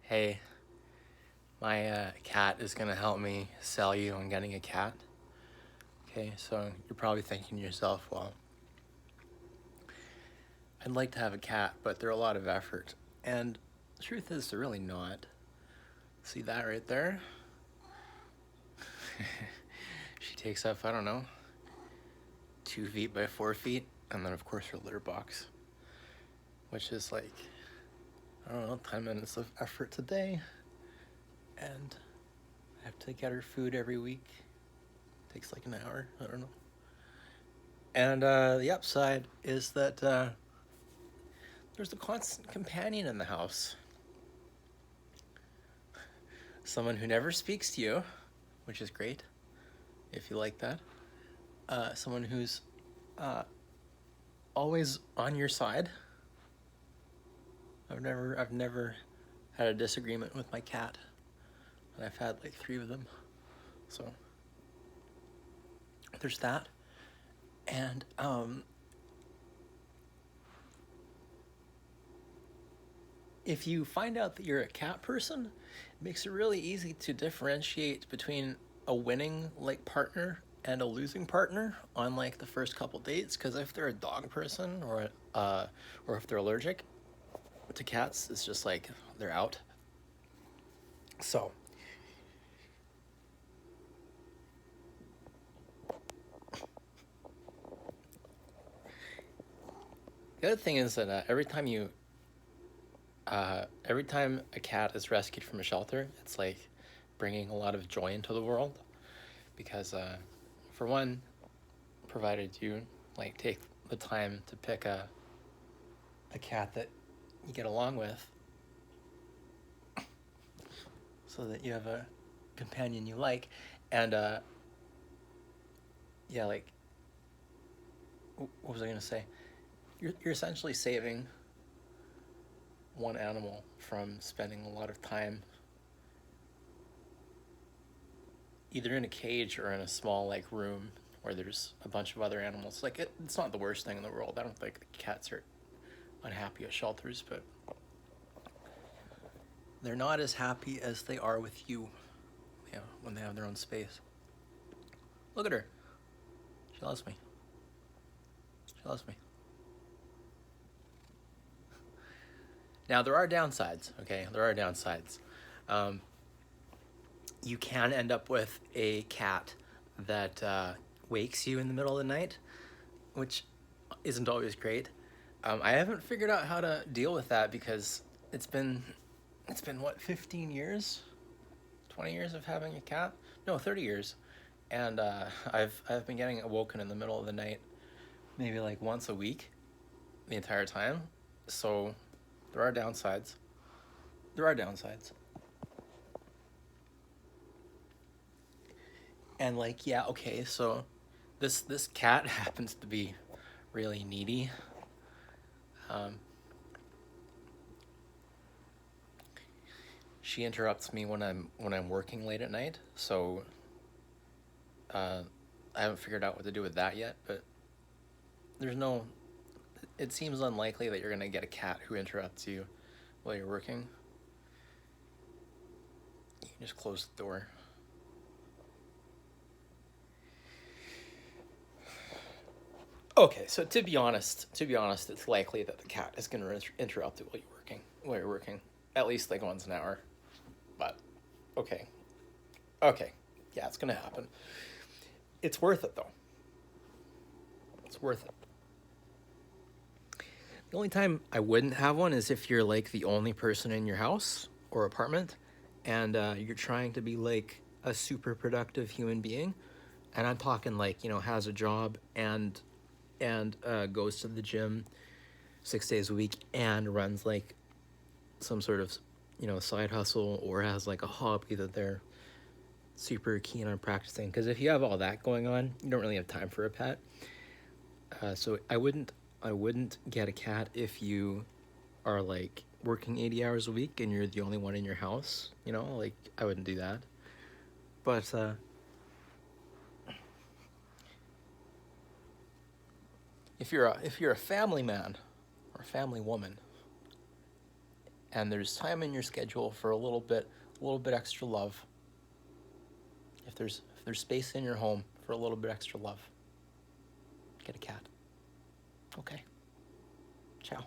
Hey, my cat is gonna help me sell you on getting a cat. Okay, so you're probably thinking to yourself, well, I'd like to have a cat, but they're a lot of effort. And the truth is, they're really not. See that right there? She takes up, I don't know, 2 feet by 4 feet, and then of course her litter box, which is like, I don't know, 10 minutes of effort today. And I have to get her food every week. Takes like an hour, I don't know. And the upside is that there's a constant companion in the house. Someone who never speaks to you, which is great, if you like that. Someone who's always on your side. I've never had a disagreement with my cat, and I've had like 3 of them. So there's that. And if you find out that you're a cat person, it makes it really easy to differentiate between a winning like partner and a losing partner on like the first couple dates. Because if they're a dog person or if they're allergic to cats, it's just like they're out. So the other thing is that every time a cat is rescued from a shelter, it's like bringing a lot of joy into the world because, for one, provided you like take the time to pick a cat that you get along with, so that you have a companion you like, and yeah, like what was I gonna say? You're essentially saving one animal from spending a lot of time either in a cage or in a small like room where there's a bunch of other animals. Like it's not the worst thing in the world. I don't think cats are unhappy at shelters, but they're not as happy as they are with you. Yeah, when they have their own space. Look at her. She loves me. She loves me. Now there are downsides. Okay, there are downsides. Um, you can end up with a cat that wakes you in the middle of the night, which isn't always great. I haven't figured out how to deal with that because it's been what, 15 years, 20 years of having a cat? No, 30 years, and I've been getting awoken in the middle of the night, maybe like once a week, the entire time. So there are downsides. There are downsides. And like, yeah, okay, so this cat happens to be really needy. Um, she interrupts me when I'm working late at night, so uh, I haven't figured out what to do with that yet. But there's no. It seems unlikely that you're gonna get a cat who interrupts you while you're working. You can just close the door. Okay, so to be honest, it's likely that the cat is gonna interrupt it while you're working. While you're working, at least like once an hour. But okay, okay, yeah, it's gonna happen. It's worth it though. It's worth it. The only time I wouldn't have one is if you're like the only person in your house or apartment, and you're trying to be like a super productive human being. And I'm talking like, has a job and goes to the gym 6 days a week and runs like some sort of side hustle, or has like a hobby that they're super keen on practicing. Because if you have all that going on, you don't really have time for a pet. So I wouldn't get a cat if you are like working 80 hours a week and you're the only one in your house. Like I wouldn't do that. But if you're a family man or a family woman, and there's time in your schedule for a little bit extra love. If there's space in your home for a little bit extra love, get a cat. Okay. Ciao.